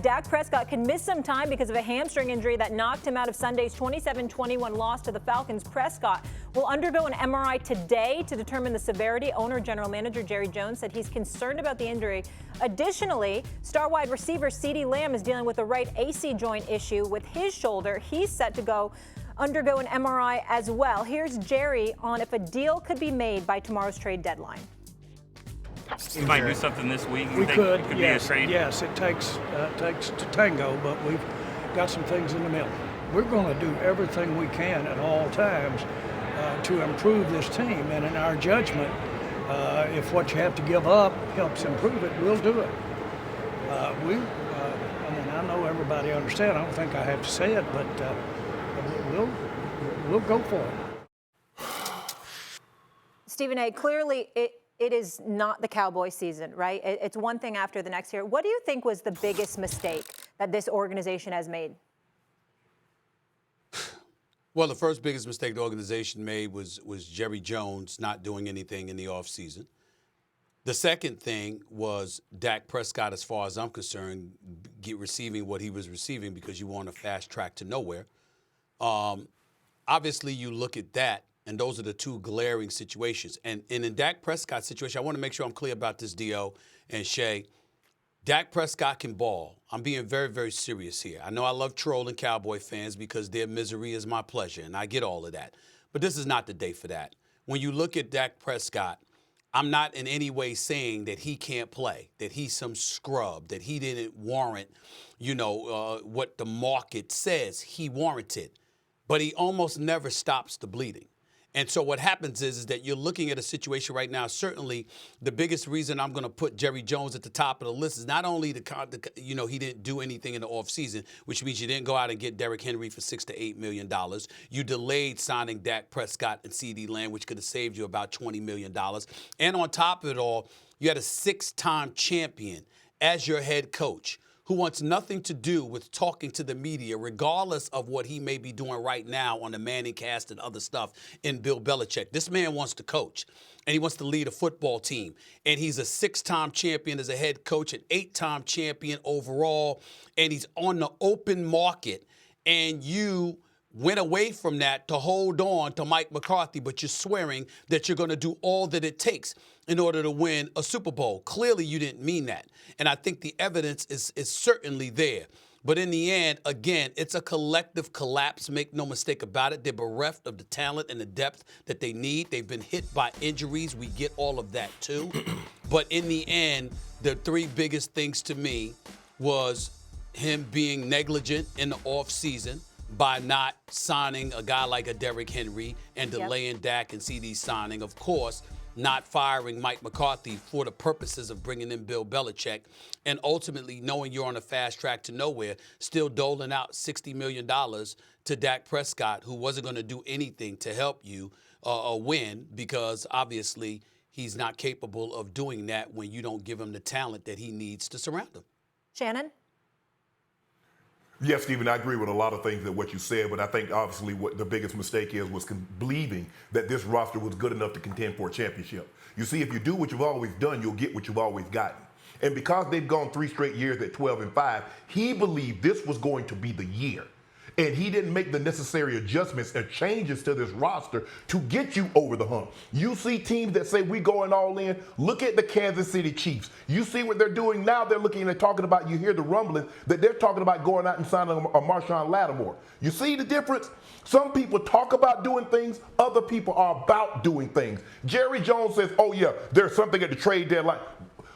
Dak Prescott can miss some time because of a hamstring injury that knocked him out of Sunday's 27-21 loss to the Falcons. Prescott will undergo an MRI today to determine the severity. Owner General Manager Jerry Jones said he's concerned about the injury. Additionally, star wide receiver CeeDee Lamb is dealing with a right AC joint issue with his shoulder. He's set to undergo an MRI as well. Here's Jerry on if a deal could be made by tomorrow's trade deadline. We might do something this week. We could, it could yes, be a trade? yes. It takes to tango, but we've got some things in the middle. We're going to do everything we can at all times to improve this team, and in our judgment, if what you have to give up helps improve it, we'll do it. I know everybody understands. I don't think I have to say it, but we'll go for it. Stephen A., clearly it is not the Cowboy season, right? It's one thing after the next year. What do you think was the biggest mistake that this organization has made? Well, the first biggest mistake the organization made was Jerry Jones not doing anything in the offseason. The second thing was Dak Prescott, as far as I'm concerned, receiving what he was receiving because you were on a fast track to nowhere. Obviously, you look at that, and those are the two glaring situations. And in Dak Prescott's situation, I want to make sure I'm clear about this, Dio and Shay. Dak Prescott can ball. I'm being very, very serious here. I know I love trolling Cowboy fans because their misery is my pleasure, and I get all of that. But this is not the day for that. When you look at Dak Prescott, I'm not in any way saying that he can't play, that he's some scrub, that he didn't warrant, what the market says he warranted. But he almost never stops the bleeding. And so what happens is that you're looking at a situation right now. Certainly, the biggest reason I'm going to put Jerry Jones at the top of the list is not only he didn't do anything in the offseason, which means you didn't go out and get Derrick Henry for $6 to $8 million. You delayed signing Dak Prescott and CeeDee Lamb, which could have saved you about $20 million. And on top of it all, you had a 6-time champion as your head coach, who wants nothing to do with talking to the media, regardless of what he may be doing right now on the Manning cast and other stuff in Bill Belichick. This man wants to coach, and he wants to lead a football team. And he's a 6-time champion as a head coach, an 8-time champion overall, and he's on the open market. And you went away from that to hold on to Mike McCarthy, but you're swearing that you're going to do all that it takes in order to win a Super Bowl. Clearly, you didn't mean that. And I think the evidence is certainly there. But in the end, again, it's a collective collapse. Make no mistake about it. They're bereft of the talent and the depth that they need. They've been hit by injuries. We get all of that, too. But in the end, the three biggest things to me was him being negligent in the offseason by not signing a guy like a Derrick Henry and delaying Dak and CeeDee signing. Of course, not firing Mike McCarthy for the purposes of bringing in Bill Belichick, and ultimately knowing you're on a fast track to nowhere, still doling out $60 million to Dak Prescott, who wasn't going to do anything to help you win, because obviously he's not capable of doing that when you don't give him the talent that he needs to surround him. Shannon? Yes, Stephen, I agree with a lot of things that what you said, but I think obviously what the biggest mistake was believing that this roster was good enough to contend for a championship. You see, if you do what you've always done, you'll get what you've always gotten. And because they've gone 3 straight years at 12-5, he believed this was going to be the year. And he didn't make the necessary adjustments and changes to this roster to get you over the hump. You see teams that say we going all in. Look at the Kansas City Chiefs. You see what they're doing now. They're looking and talking about, you hear the rumbling that they're talking about going out and signing a Marshawn Lattimore. You see the difference? Some people talk about doing things. Other people are about doing things. Jerry Jones says, oh, yeah, there's something at the trade deadline.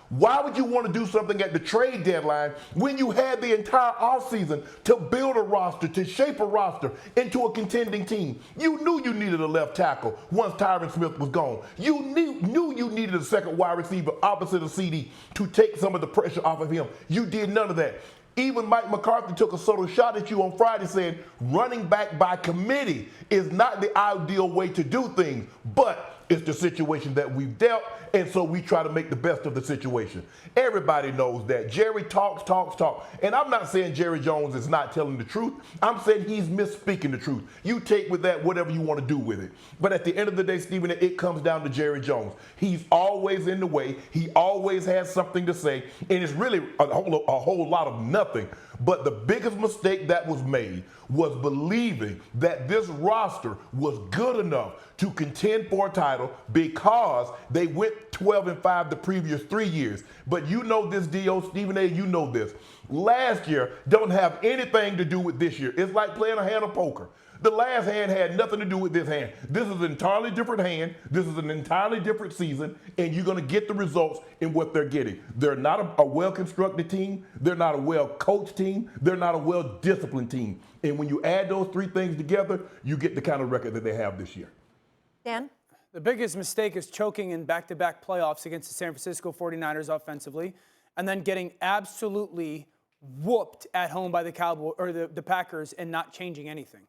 Why would you want to do something at the trade deadline when you had the entire offseason to build a roster, to shape a roster into a contending team? You knew you needed a left tackle once Tyron Smith was gone. You knew you needed a second wide receiver opposite of CeeDee to take some of the pressure off of him. You did none of that. Even Mike McCarthy took a subtle shot at you on Friday saying running back by committee is not the ideal way to do things. But It's the situation that we've dealt, and so we try to make the best of the situation. Everybody knows that. Jerry talks. And I'm not saying Jerry Jones is not telling the truth. I'm saying he's misspeaking the truth. You take with that whatever you want to do with it. But at the end of the day, Stephen, it comes down to Jerry Jones. He's always in the way. He always has something to say, and it's really a whole lot of nothing. But the biggest mistake that was made was believing that this roster was good enough to contend for a title because they went 12-5 the previous 3 years. But you know this, D.O., Stephen A., you know this. Last year don't have anything to do with this year. It's like playing a hand of poker. The last hand had nothing to do with this hand. This is an entirely different hand. This is an entirely different season, and you're going to get the results in what they're getting. They're not a well-constructed team. They're not a well-coached team. They're not a well-disciplined team. And when you add those three things together, you get the kind of record that they have this year. Dan? The biggest mistake is choking in back-to-back playoffs against the San Francisco 49ers offensively and then getting absolutely whooped at home by the Cowboys or the Packers and not changing anything.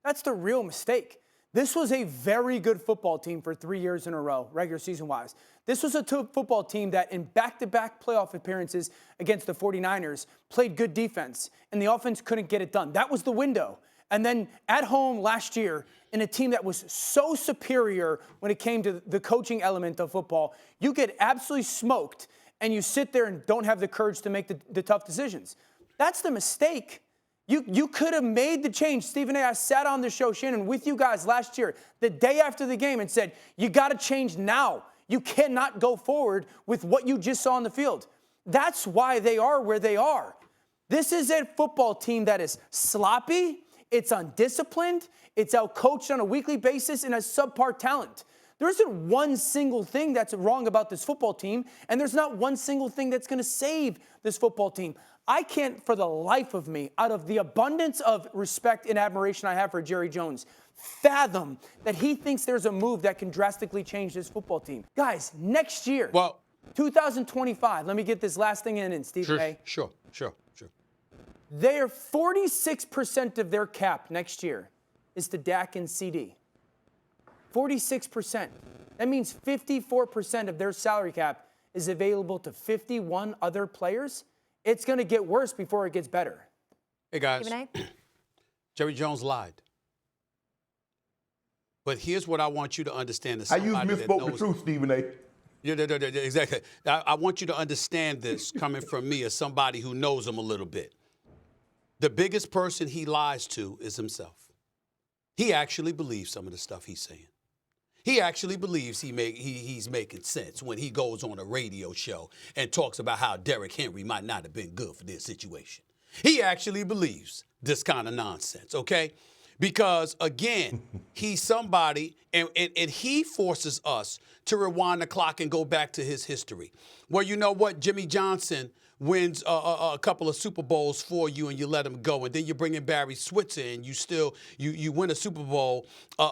That's the real mistake. This was a very good football team for 3 years in a row, regular season-wise. This was a football team that in back-to-back playoff appearances against the 49ers played good defense, and the offense couldn't get it done. That was the window. And then at home last year, in a team that was so superior when it came to the coaching element of football, you get absolutely smoked, and you sit there and don't have the courage to make the tough decisions. That's the mistake. You could have made the change. Stephen A., I sat on the show, Shannon, with you guys last year, the day after the game, and said, you got to change now. You cannot go forward with what you just saw on the field. That's why they are where they are. This is a football team that is sloppy, it's undisciplined, it's outcoached on a weekly basis, and has subpar talent. There isn't one single thing that's wrong about this football team, and there's not one single thing that's going to save this football team. I can't, for the life of me, out of the abundance of respect and admiration I have for Jerry Jones, fathom that he thinks there's a move that can drastically change this football team. Guys, next year, 2025, let me get this last thing in, Stephen A. Sure. They are 46% of their cap next year is to Dak and CD. 46%. That means 54% of their salary cap is available to 51 other players. It's going to get worse before it gets better. Hey, guys. Jerry Jones lied. But here's what I want you to understand. I misspoke the truth, Stephen A. Yeah, exactly. I want you to understand this coming from me as somebody who knows him a little bit. The biggest person he lies to is himself. He actually believes some of the stuff he's saying. He actually believes he's making sense when he goes on a radio show and talks about how Derrick Henry might not have been good for this situation. He actually believes this kind of nonsense, okay? Because, again, he's somebody, and he forces us to rewind the clock and go back to his history. Well, you know what? Jimmy Johnson wins a couple of Super Bowls for you and you let him go. And then you bring in Barry Switzer and you win a Super Bowl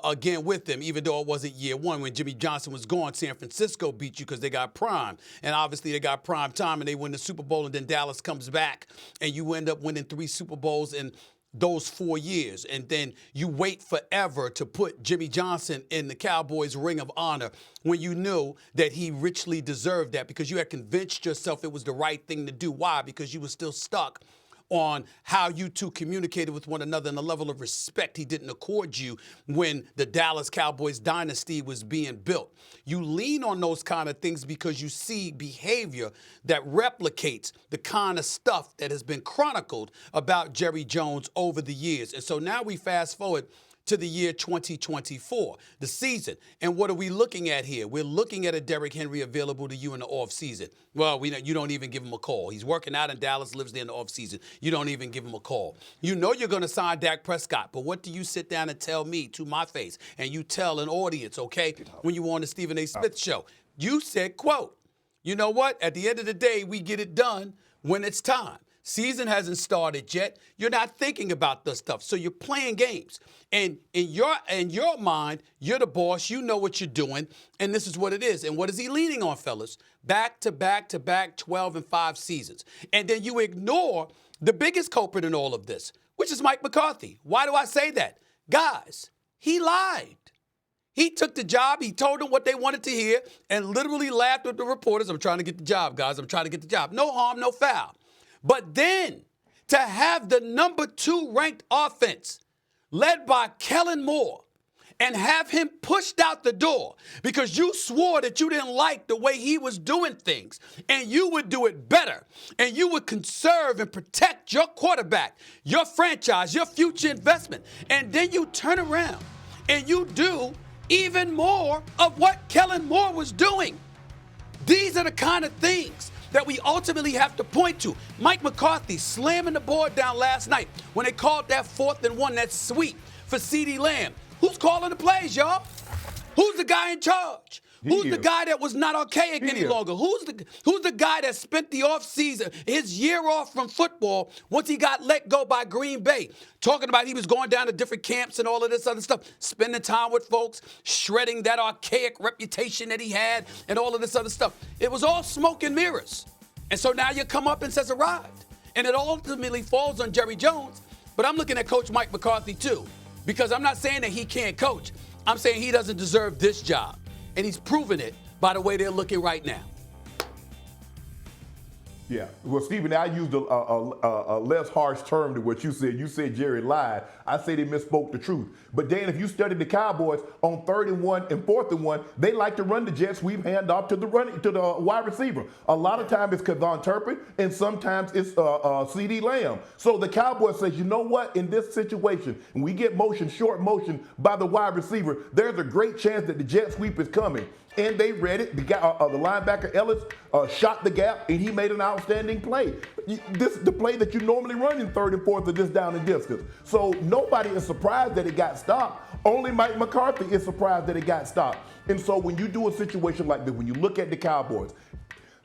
again with him, even though it wasn't year one. When Jimmy Johnson was gone, San Francisco beat you because they got prime. And obviously they got prime time and they win the Super Bowl, and then Dallas comes back and you end up winning 3 Super Bowls in those 4 years. And then you wait forever to put Jimmy Johnson in the Cowboys' Ring of Honor when you knew that he richly deserved that because you had convinced yourself it was the right thing to do. Why? Because you were still stuck on how you two communicated with one another and the level of respect he didn't accord you when the Dallas Cowboys dynasty was being built. You lean on those kind of things because you see behavior that replicates the kind of stuff that has been chronicled about Jerry Jones over the years. And so now we fast forward to the year 2024, the season. And what are we looking at here? We're looking at a Derrick Henry available to you in the offseason. Well, you don't even give him a call. He's working out in Dallas, lives there in the offseason. You don't even give him a call. You know you're going to sign Dak Prescott, but what do you sit down and tell me to my face? And you tell an audience, okay, when you were on the Stephen A. Smith show. You said, quote, you know what? At the end of the day, we get it done when it's time. Season hasn't started yet. You're not thinking about this stuff. So you're playing games. And in your mind, you're the boss. You know what you're doing. And this is what it is. And what is he leaning on, fellas? Back to back 12-5 seasons. And then you ignore the biggest culprit in all of this, which is Mike McCarthy. Why do I say that? Guys, he lied. He took the job. He told them what they wanted to hear and literally laughed at the reporters. I'm trying to get the job, guys. I'm trying to get the job. No harm, no foul. But then to have the number 2 ranked offense led by Kellen Moore and have him pushed out the door because you swore that you didn't like the way he was doing things and you would do it better and you would conserve and protect your quarterback, your franchise, your future investment. And then you turn around and you do even more of what Kellen Moore was doing. These are the kind of things that we ultimately have to point to. Mike McCarthy slamming the board down last night when they called that 4th and 1, that sweep for CeeDee Lamb. Who's calling the plays, y'all? Who's the guy in charge? Who's the guy that was not archaic any longer? Who's the guy that spent the offseason, his year off from football, once he got let go by Green Bay? Talking about he was going down to different camps and all of this other stuff, spending time with folks, shredding that archaic reputation that he had and all of this other stuff. It was all smoke and mirrors. And so now you come up and says arrived. And it ultimately falls on Jerry Jones. But I'm looking at Coach Mike McCarthy too, because I'm not saying that he can't coach. I'm saying he doesn't deserve this job. And he's proven it by the way they're looking right now. Yeah. Well, Stephen, I used a less harsh term to what you said. You said Jerry lied. I said he misspoke the truth. But Dan, if you study the Cowboys on 3rd and 1 and 4th and 1, they like to run the jet sweep hand off to the wide receiver. A lot of times it's Kevon Turpin, and sometimes it's CeeDee Lamb. So the Cowboys says, you know what? In this situation, and we get short motion by the wide receiver, there's a great chance that the jet sweep is coming. And they read it. The linebacker Ellis shot the gap, and he made an outstanding play. This is the play that you normally run in 3rd and 4th of this down and distance. So nobody is surprised that it got stopped. Only Mike McCarthy is surprised that it got stopped. And so when you do a situation like this, when you look at the Cowboys,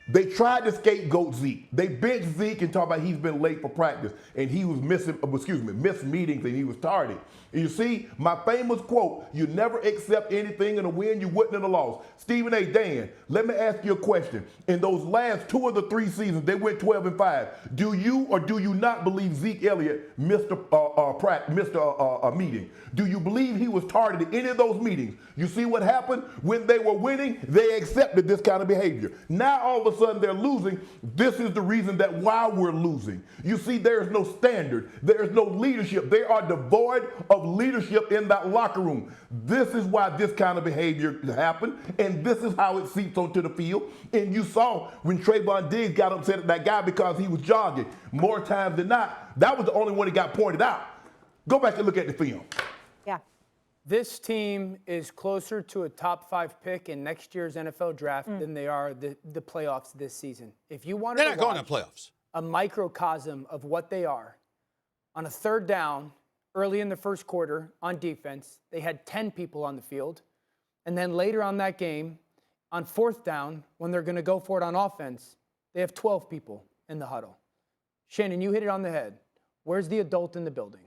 they tried to scapegoat Zeke. They benched Zeke and talk about he's been late for practice and he was missed meetings and he was tardy. And you see, my famous quote, you never accept anything in a win you wouldn't in a loss. Stephen A. Dan, let me ask you a question. In those last 2 of the 3 seasons, they went 12-5. Do you or do you not believe Zeke Elliott missed a meeting? Do you believe he was targeted in any of those meetings? You see what happened? When they were winning, they accepted this kind of behavior. Now all of a sudden they're losing. This is the reason that why we're losing. You see, there is no standard. There is no leadership. They are devoid of leadership in that locker room. This is why this kind of behavior happened, and this is how it seeps onto the field. And you saw when Trayvon Diggs got upset at that guy because he was jogging. More times than not, that was the only one that got pointed out. Go back and look at the film. Yeah. This team is closer to a top 5 pick in next year's NFL draft than they are the playoffs this season. If you wanted They're not going to playoffs. A microcosm of what they are, on a 3rd down, early in the first quarter on defense, they had 10 people on the field. And then later on that game, on 4th down, when they're going to go for it on offense, they have 12 people in the huddle. Shannon, you hit it on the head. Where's the adult in the building?